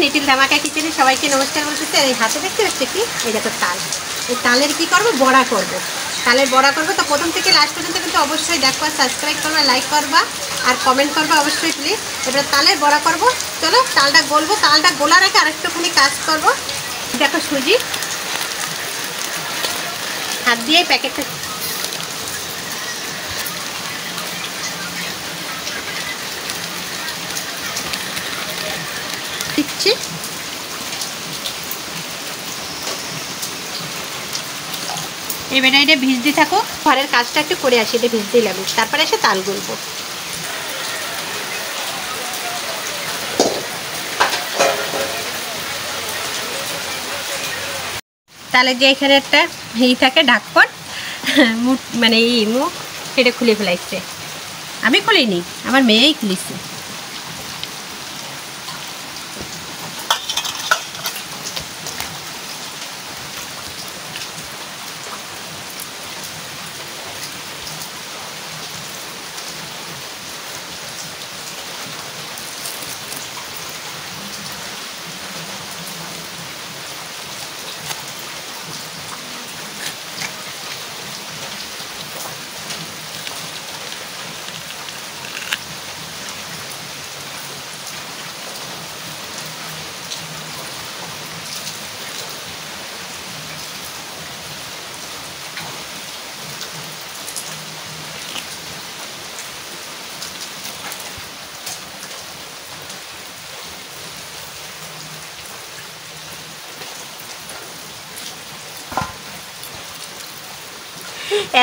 Little ধামাকা কিচেনে সবাইকে নমস্কার বলতেছি। আর এই হাতে দেখতে হচ্ছে কি, এই দেখো তাল। এই তালের কি করব, বড়া করব। তালের বড়া করব। তো প্রথম থেকে লাস্ট পর্যন্ত কিন্তু অবশ্যই দেখবা, সাবস্ক্রাইব করবা, লাইক করবা আর কমেন্ট করবা অবশ্যই প্লিজ। এবার তালের বড়া করব। চলো তালটা গলবো। তালটা গোলার আগে আরেকটুখানি কাজ করব। দেখো সুজি, হাত দিয়ে প্যাকেটটা দিচ্ছি। এবারে এটা ভিজতে থাকো। ঘরের কাজটা একটু করে আসি, এটা ভিজতেই লাগবে, তারপরে এসে তাল গুলবো। তাহলে যে এখানে একটা থাকে ঢাকপট, মুখ মানে মুখ, সেটা খুলে ফেলাইছে। আমি খুলিনি, আমার মেয়েই খুলিছে।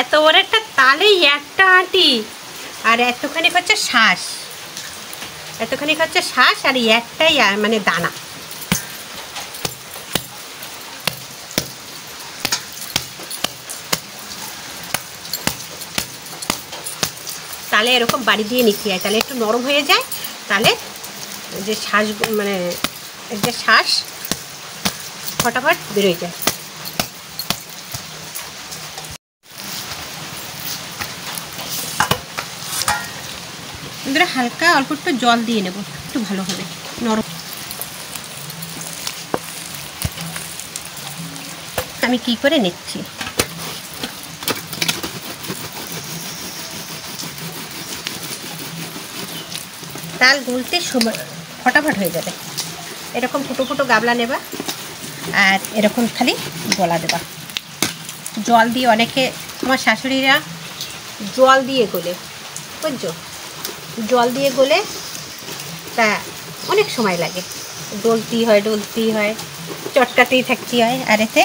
এত বড় একটা তালে একটা আটি, আর এতখানি হচ্ছে শ্বাস, এতখানি হচ্ছে শ্বাস, আর একটাই মানে দানা। তালে এরকম বাড়ি দিয়ে নিতে হয়, তাহলে একটু নরম হয়ে যায়। তাহলে যে শ্বাস মানে যে শ্বাস ফটাফট বেরোয় যায়। এবারে হালকা অল্প একটু জল দিয়ে নেব, একটু ভালো হবে নরম। আমি কি করে নিচ্ছি, তাল গুলতে সময় ফটাফট হয়ে যাবে। এরকম ফুটো ফুটো গাবলা নেবা, আর এরকম খালি গলা দেবা জল দিয়ে। অনেকে আমার শাশুড়িরা জল দিয়ে গোলে, বুঝছো, জল দিয়ে গোলে, তা অনেক সময় লাগে, ডলতেই হয়, চটকাতেই থাকতে হয়। আর এতে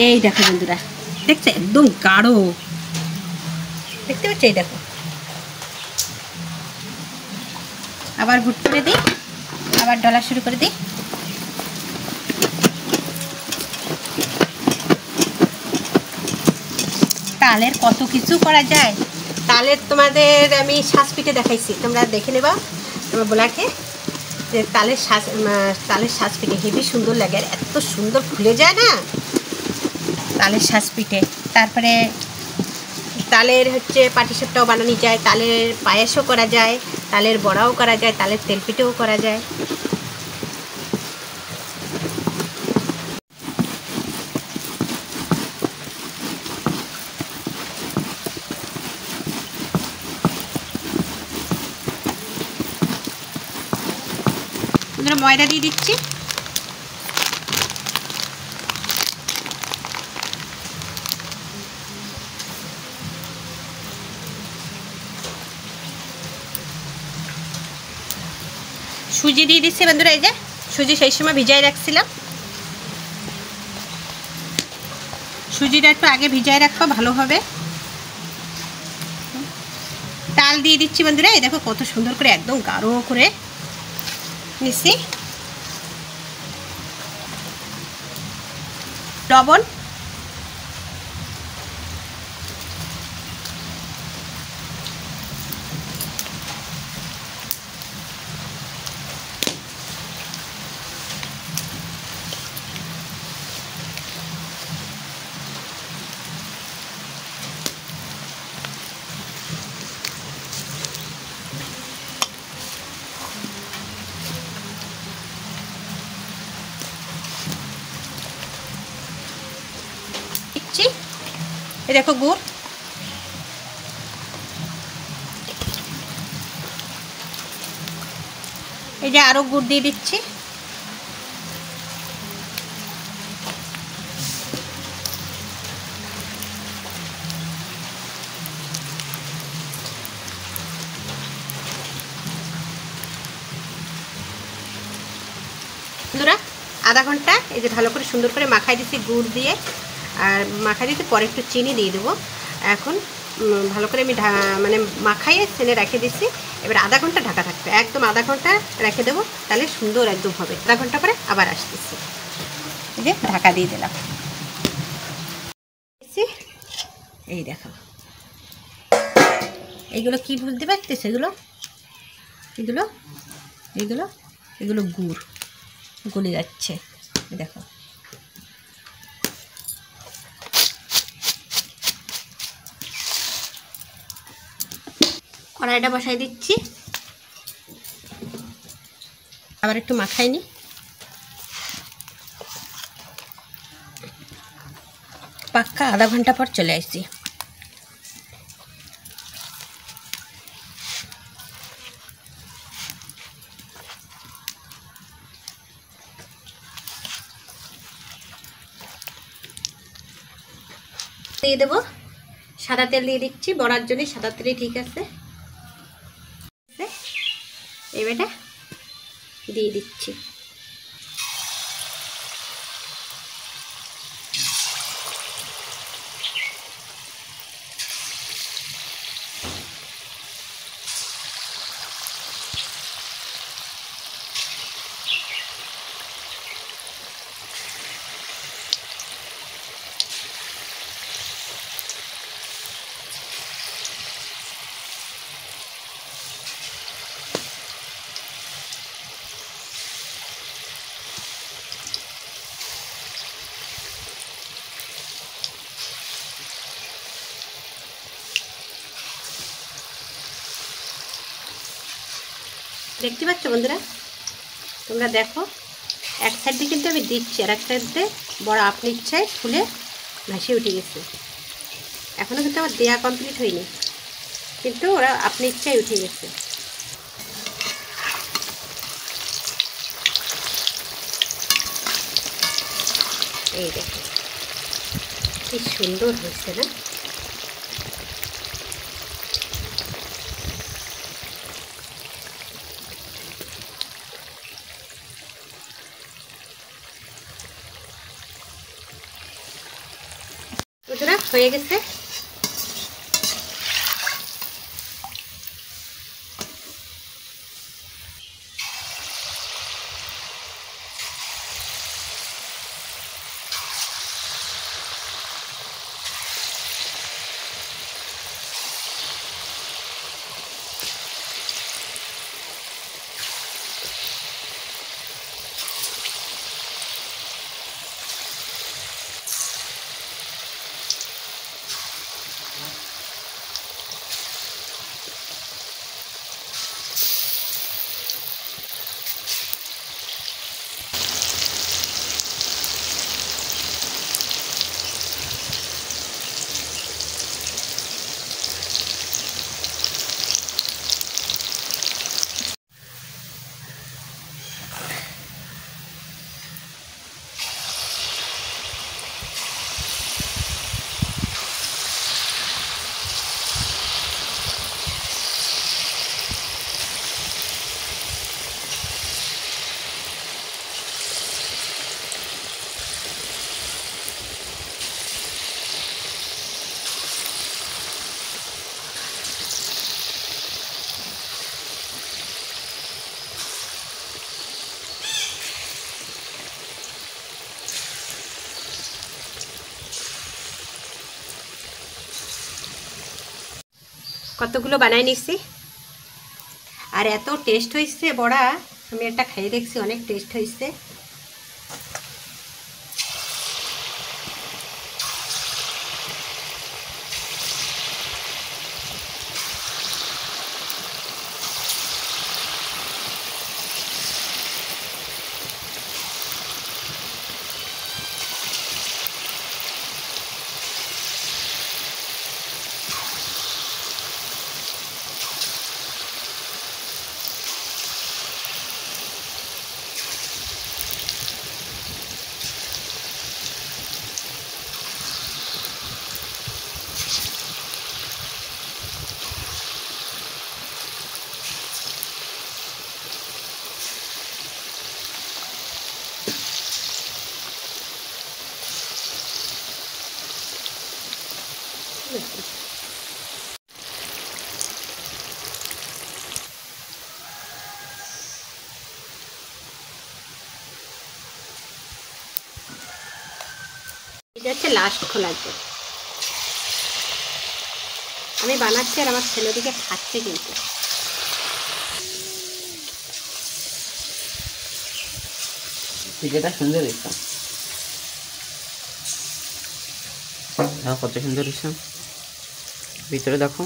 এই দেখো বন্ধুরা, দেখছে একদম গাঢ়, দেখতে পাচ্ছ? এই দেখো, আবার ভুট করে দিই, আবার ডলা শুরু করে দিই। তালের কত কিছু করা যায়। তালের তোমাদের আমি শ্বাস পিঠে দেখাইছি, তোমরা দেখে নেবা তোমার বোলাকে, যে তালের শ্বাস পিঠে হেবি সুন্দর লাগে, আর এত সুন্দর ফুলে যায় না তালের শ্বাস পিঠে। তারপরে তালের হচ্ছে পাটিসাপটাও বানানো যায়, তালের পায়েসও করা যায়, তালের বড়াও করা যায়, তালের তেলপিঠেও করা যায়। ময়দা দিয়ে দিচ্ছি। সুজি দিয়ে দিচ্ছি বন্ধুরা, এই যে সুজি সেই সময় ভিজাই রাখছিলাম। সুজিটা একটু আগে ভিজাই রাখবো ভালো হবে। তাল দিয়ে দিচ্ছি বন্ধুরা। এই দেখো কত সুন্দর করে একদম গাঢ় করে নিচ্ছি। লবণ, এই দেখো গুড়, এই যে আরো গুড় দিয়ে দিচ্ছি। বন্ধুরা আধা ঘন্টা এই যে ভালো করে সুন্দর করে মাখাই দিচ্ছি গুড় দিয়ে, আর মাখাই দিতে পরে একটু চিনি দিয়ে দেবো। এখন ভালো করে আমি মানে মাখাইয়ে ছেনে রেখে দিচ্ছি। এবার আধা ঘন্টা ঢাকা থাকবে, একদম আধা ঘন্টা রেখে দেবো, তাহলে সুন্দর একদম হবে। আধা ঘন্টা পরে আবার আসতেছি, এই যে ঢাকা দিয়ে দিলাম। এই দেখো এইগুলো কি বুঝতে পারতেছে, এগুলো এগুলো এগুলো এগুলো গুড় গলে যাচ্ছে, দেখো। কড়াইটা বসাই দিচ্ছি, আবার একটু মাখাই নি। পাক্কা আধা ঘন্টা পর চলে আসছি। দিয়ে দেবো সাদা তেল, দিয়ে দিচ্ছি বড়ার জন্য সাদা তেলই ঠিক আছে। এবারটা দিয়ে দিচ্ছি। দেখতে পাচ্ছ বন্ধুরা, তোমরা দেখো এক সাইড দিয়ে কিন্তু আমি দিচ্ছি, আর এক সাইড দিয়ে বড় আপনি ইচ্ছায় ফুলে ভাসে উঠে গেছে। এখনও কিন্তু আমার দেয়া কমপ্লিট হয়নি, কিন্তু ওরা আপনি ইচ্ছায় উঠে গেছে। এই দেখো কি সুন্দর হয়েছে না? বন্ধুরা হয়ে গেছে। কতগুলো বানাই নিচ্ছি, আর এত টেস্ট হয়েছে বড়া। আমি একটা খাইয়ে দেখছি, অনেক টেস্ট হয়েছে। এটা হচ্ছে লাস্ট খোলার জন্য আমি বানাচ্ছি, আর আমার ছেলেদিকে খাচ্ছে কিন্তু। পিঠাটা সুন্দর হয়েছে, কত সুন্দর হয়েছে। ভিতরে দেখো,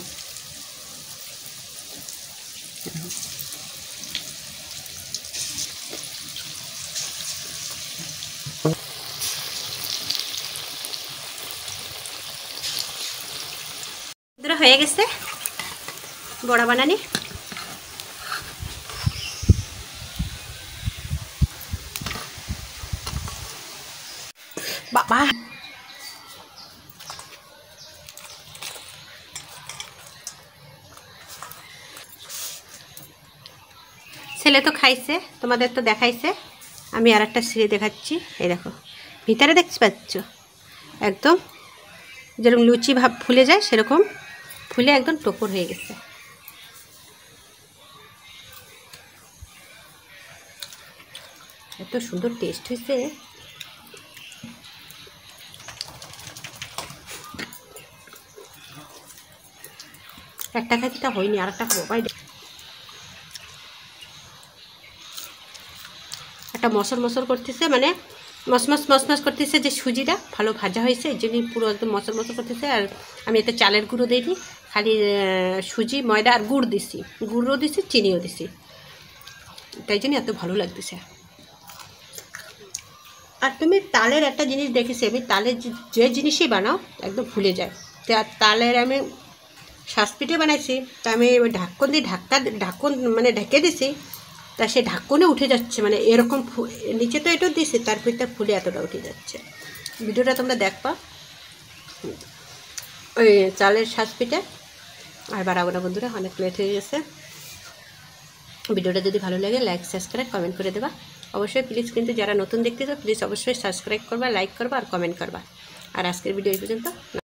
হয়ে গেছে বড়া বানানি। বাবা ছেলে তো খাইছে, তোমাদের তো দেখাইছে। আমি আর একটা ছিঁড়ে দেখাচ্ছি। এই দেখো, ভিতরে দেখতে পাচ্ছ একদম যেরকম লুচি ভাব ফুলে যায়, সেরকম ফুলে একদম টোপর হয়ে গেছে। এত সুন্দর টেস্ট হয়েছে। একটা খাইতে তা হয়নি, আর একটা খাবো। একটা মসর মসর করতেছে, মানে মসমস করতেছে, যে সুজিটা ভালো ভাজা হয়েছে এই জন্যই পুরো একদম মসর মসর করতেছে। আর আমি এতে চালের গুঁড়ো দিইনি, খালি সুজি ময়দা আর গুড় দিছি, গুড়ও দিছি, চিনিও দিছি, তাই জন্য এত ভালো লাগতেছে। আর তুমি তালের একটা জিনিস দেখেছি আমি, তালের যে জিনিসই বানাও একদম ফুলে যায়। তালের আমি শাঁসপিঠে বানাইছি, তা আমি ওই ঢাকন দিয়ে ঢাকন মানে ঢেকে দিছি, তা সে ঢাকনে উঠে যাচ্ছে, মানে এরকম নিচে তো এটাও দিছি, তার ভিতরে ফুলে এতটা উঠে যাচ্ছে। ভিডিওটা তোমরা দেখবা ওই চালের শাঁসপিঠে। আর বাড়াবো না বন্ধুরা, অনেক লেট হয়ে গেছে। ভিডিওটা যদি ভালো লাগে লাইক সাবস্ক্রাইব কমেন্ট করে দেবা অবশ্যই প্লিজ। কিন্তু যারা নতুন দেখতেছো প্লিজ অবশ্যই সাবস্ক্রাইব করবা, লাইক করবা আর কমেন্ট করবা। আর আজকের ভিডিও এই পর্যন্ত।